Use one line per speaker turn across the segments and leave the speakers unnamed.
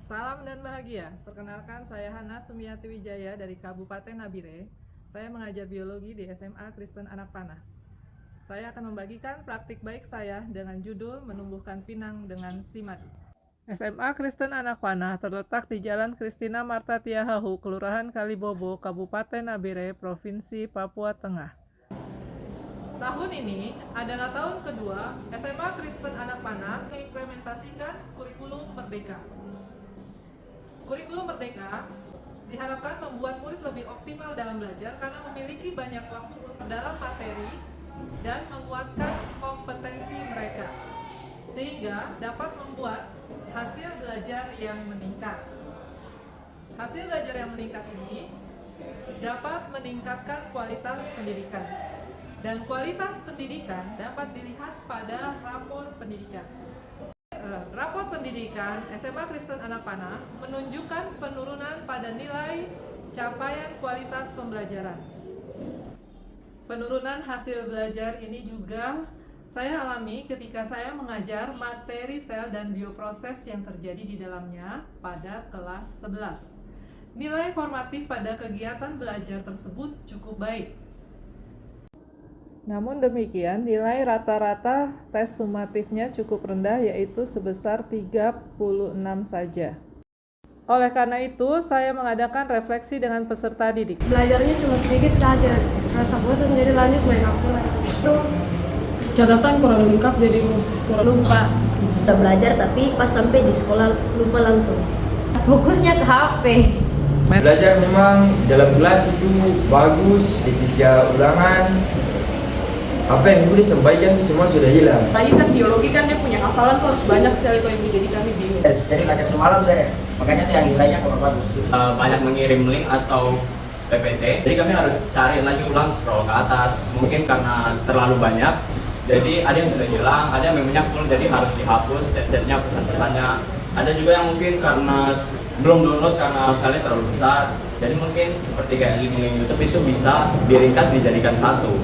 Salam dan bahagia. Perkenalkan, saya Hana Sumiati Wijaya dari Kabupaten Nabire. Saya mengajar biologi di SMA Kristen Anak Panah. Saya akan membagikan praktik baik saya dengan judul Menumbuhkan Pinang dengan Simadu. SMA Kristen Anak Panah terletak di Jalan Kristina Marta Tiahahu, Kelurahan Kalibobo, Kabupaten Nabire, Provinsi Papua Tengah. Tahun ini adalah tahun kedua SMA Kristen Anak Panah mengimplementasikan kurikulum Merdeka. Kurikulum Merdeka diharapkan membuat murid lebih optimal dalam belajar karena memiliki banyak waktu untuk dalam materi dan menguatkan kompetensi mereka, sehingga dapat membuat hasil belajar yang meningkat. Hasil belajar yang meningkat ini dapat meningkatkan kualitas pendidikan, dan kualitas pendidikan dapat dilihat pada rapor pendidikan. Rapor pendidikan SMA Kristen Anak Panah menunjukkan penurunan pada nilai capaian kualitas pembelajaran. Penurunan hasil belajar ini juga saya alami ketika saya mengajar materi sel dan bioproses yang terjadi di dalamnya pada kelas 11. Nilai formatif pada kegiatan belajar tersebut cukup baik. Namun demikian, nilai rata-rata tes sumatifnya cukup rendah, yaitu sebesar 36 saja. Oleh karena itu, saya mengadakan refleksi dengan peserta didik.
Belajarnya cuma sedikit saja, rasa bosan jadi lanjut main HP lagi. Catatan kurang lengkap jadi kurang lupa.
Kita belajar tapi pas sampai di sekolah lupa langsung.
Fokusnya ke HP.
Belajar memang dalam kelas itu bagus, ketika ulangan apa yang dulu disampaikan itu semua sudah hilang.
Tadi kan biologi kan dia punya hafalan tuh harus banyak sekali kalau ibu, jadi kami bingung.
Jadi belajar semalam saya, makanya tuh yang nilainya kurang bagus.
Banyak mengirim link atau PPT, jadi kami harus cari lagi ulang scroll ke atas. Mungkin karena terlalu banyak, jadi ada yang sudah hilang, ada yang memangnya full, jadi harus dihapus chat-chatnya, pesan-pesannya. Ada juga yang mungkin karena belum download karena filenya terlalu besar, jadi mungkin seperti kayak link YouTube itu bisa diringkas dijadikan satu.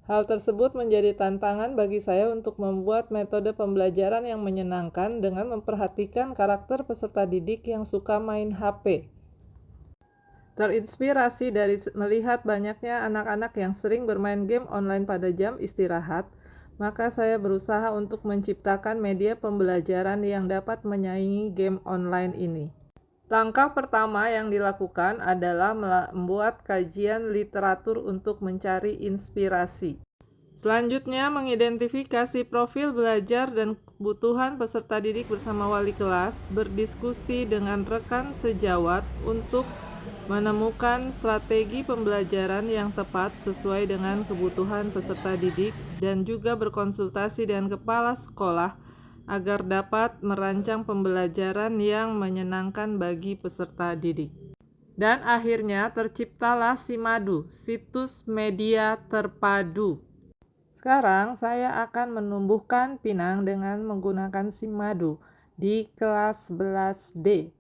Hal tersebut menjadi tantangan bagi saya untuk membuat metode pembelajaran yang menyenangkan dengan memperhatikan karakter peserta didik yang suka main HP. Terinspirasi dari melihat banyaknya anak-anak yang sering bermain game online pada jam istirahat, maka saya berusaha untuk menciptakan media pembelajaran yang dapat menyaingi game online ini. Langkah pertama yang dilakukan adalah membuat kajian literatur untuk mencari inspirasi. Selanjutnya, mengidentifikasi profil belajar dan kebutuhan peserta didik bersama wali kelas, berdiskusi dengan rekan sejawat untuk menemukan strategi pembelajaran yang tepat sesuai dengan kebutuhan peserta didik, dan juga berkonsultasi dengan kepala sekolah agar dapat merancang pembelajaran yang menyenangkan bagi peserta didik. Dan akhirnya terciptalah Simadu, situs media terpadu. Sekarang saya akan menumbuhkan pinang dengan menggunakan Simadu di kelas 11D.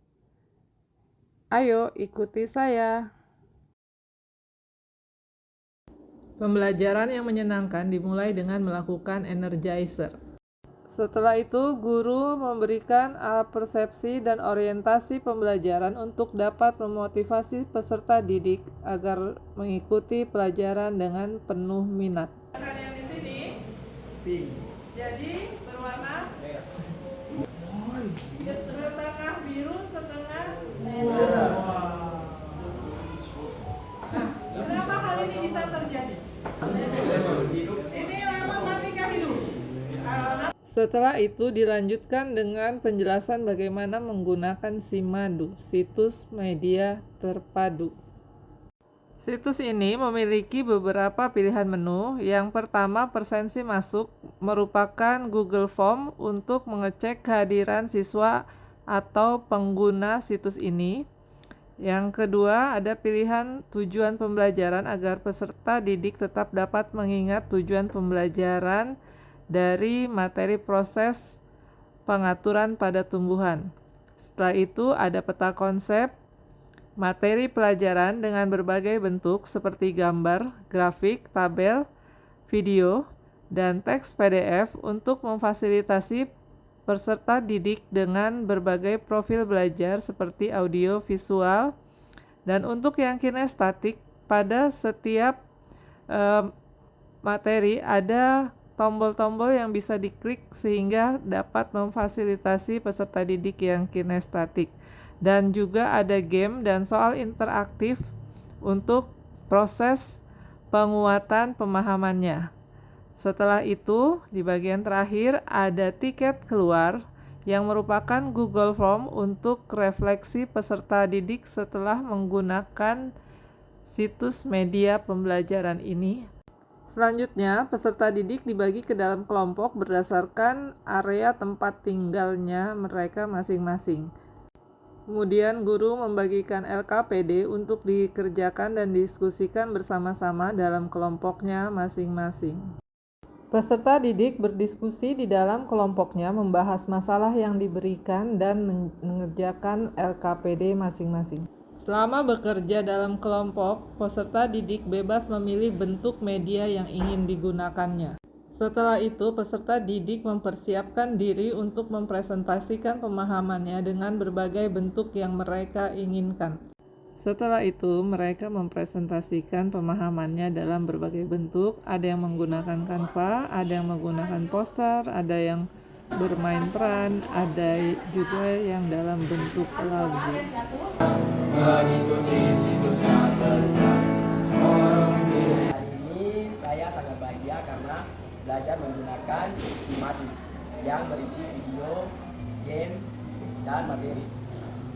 Ayo ikuti saya. Pembelajaran yang menyenangkan dimulai dengan melakukan energizer. Setelah itu, guru memberikan persepsi dan orientasi pembelajaran untuk dapat memotivasi peserta didik agar mengikuti pelajaran dengan penuh minat. Yang di sini, pink. Jadi berwarna setengah biru, setengah merah. Kenapa hal ini bisa terjadi? Ini matematika hidup. Setelah itu dilanjutkan dengan penjelasan bagaimana menggunakan Simadu, situs media terpadu. Situs ini memiliki beberapa pilihan menu. Yang pertama, presensi masuk, merupakan Google Form untuk mengecek kehadiran siswa atau pengguna situs ini. Yang kedua, ada pilihan tujuan pembelajaran agar peserta didik tetap dapat mengingat tujuan pembelajaran dari materi proses pengaturan pada tumbuhan. Setelah itu ada peta konsep, materi pelajaran dengan berbagai bentuk seperti gambar, grafik, tabel, video, dan teks PDF untuk memfasilitasi peserta didik dengan berbagai profil belajar seperti audio, visual, dan untuk yang kinestetik, pada setiap materi ada tombol-tombol yang bisa diklik sehingga dapat memfasilitasi peserta didik yang kinestetik. Dan juga ada game dan soal interaktif untuk proses penguatan pemahamannya. Setelah itu, di bagian terakhir ada tiket keluar yang merupakan Google Form untuk refleksi peserta didik setelah menggunakan situs media pembelajaran ini. Selanjutnya, peserta didik dibagi ke dalam kelompok berdasarkan area tempat tinggalnya mereka masing-masing. Kemudian guru membagikan LKPD untuk dikerjakan dan diskusikan bersama-sama dalam kelompoknya masing-masing. Peserta didik berdiskusi di dalam kelompoknya membahas masalah yang diberikan dan mengerjakan LKPD masing-masing. Selama bekerja dalam kelompok, peserta didik bebas memilih bentuk media yang ingin digunakannya. Setelah itu, peserta didik mempersiapkan diri untuk mempresentasikan pemahamannya dengan berbagai bentuk yang mereka inginkan. Setelah itu, mereka mempresentasikan pemahamannya dalam berbagai bentuk. Ada yang menggunakan Canva, ada yang menggunakan poster, ada yang bermain peran, ada juga yang dalam bentuk lagu.
Hari ini saya sangat bahagia karena belajar menggunakan SIMADU yang berisi video, game, dan materi.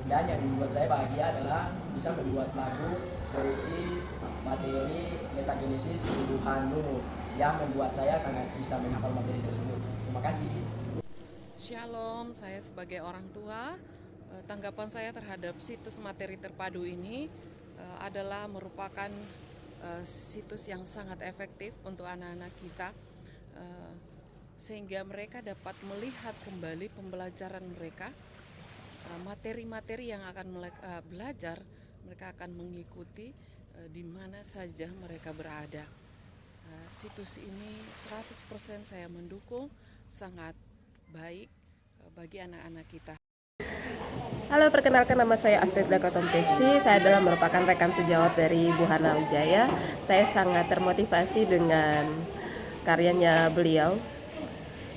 Dan yang membuat saya bahagia adalah bisa membuat lagu berisi materi metagenesis tumbuhan lumut yang membuat saya sangat bisa menghafal materi tersebut. Terima kasih.
Shalom, saya sebagai orang tua, tanggapan saya terhadap situs materi terpadu ini adalah merupakan situs yang sangat efektif untuk anak-anak kita, sehingga mereka dapat melihat kembali pembelajaran mereka, materi-materi yang akan mereka belajar, mereka akan mengikuti di mana saja mereka berada. Situs ini 100% saya mendukung, sangat baik bagi anak-anak kita.
Halo, perkenalkan nama saya Astrid Dakotompesi. Saya adalah merupakan rekan sejawat dari Bu Hana Wijaya. Saya sangat termotivasi dengan karyanya beliau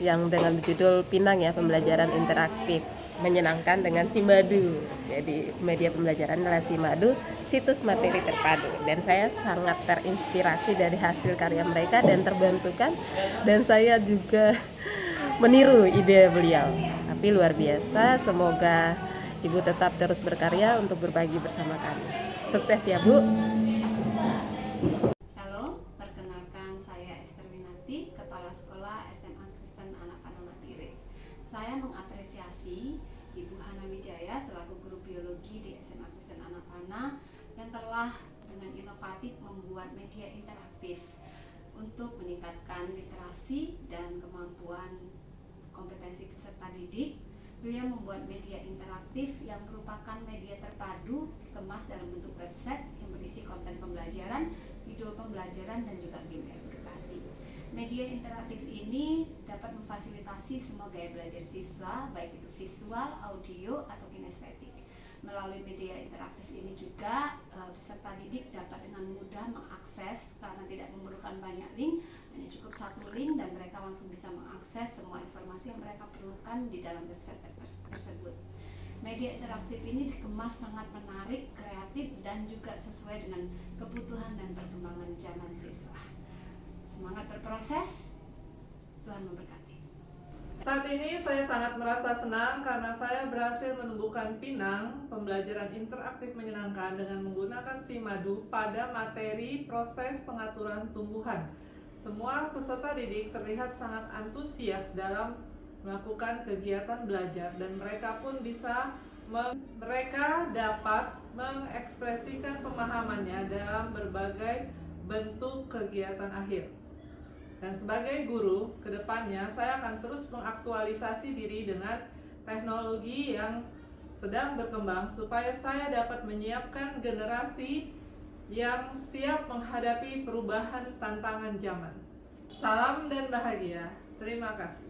yang dengan judul Pinang ya, pembelajaran interaktif menyenangkan dengan SIMADU. Jadi media pembelajaran adalah SIMADU, situs materi terpadu. Dan saya sangat terinspirasi dari hasil karya mereka dan terbantukan, dan saya juga meniru ide beliau. Tapi luar biasa, semoga Ibu tetap terus berkarya untuk berbagi bersama kami. Sukses ya, Bu.
Halo, perkenalkan saya Esther Winarti, Kepala Sekolah SMA Kristen Anak Panah Nabire. Saya mengapresiasi Ibu Hana Wijaya selaku guru biologi di SMA Kristen Anak Panah yang telah dengan inovatif membuat media interaktif untuk meningkatkan literasi dan kemampuan kompetensi peserta didik. Beliau membuat media interaktif yang merupakan media terpadu dikemas dalam bentuk website yang berisi konten pembelajaran, video pembelajaran, dan juga game edukasi. Media interaktif ini dapat memfasilitasi semua gaya belajar siswa, baik itu visual, audio, atau kinestetik. Melalui media interaktif ini juga peserta didik dapat dengan mudah mengakses karena tidak memerlukan banyak link, hanya cukup satu link dan mereka langsung bisa mengakses semua informasi yang mereka perlukan di dalam website tersebut. Media interaktif ini dikemas sangat menarik, kreatif, dan juga sesuai dengan kebutuhan dan perkembangan zaman siswa. Semangat berproses, Tuhan memberkati.
Saat ini saya sangat merasa senang karena saya berhasil menumbuhkan Pinang, pembelajaran interaktif menyenangkan dengan menggunakan SIMADU pada materi proses pengaturan tumbuhan. Semua peserta didik terlihat sangat antusias dalam melakukan kegiatan belajar dan mereka pun mereka dapat mengekspresikan pemahamannya dalam berbagai bentuk kegiatan akhir. Dan sebagai guru, kedepannya saya akan terus mengaktualisasi diri dengan teknologi yang sedang berkembang supaya saya dapat menyiapkan generasi yang siap menghadapi perubahan tantangan zaman. Salam dan bahagia. Terima kasih.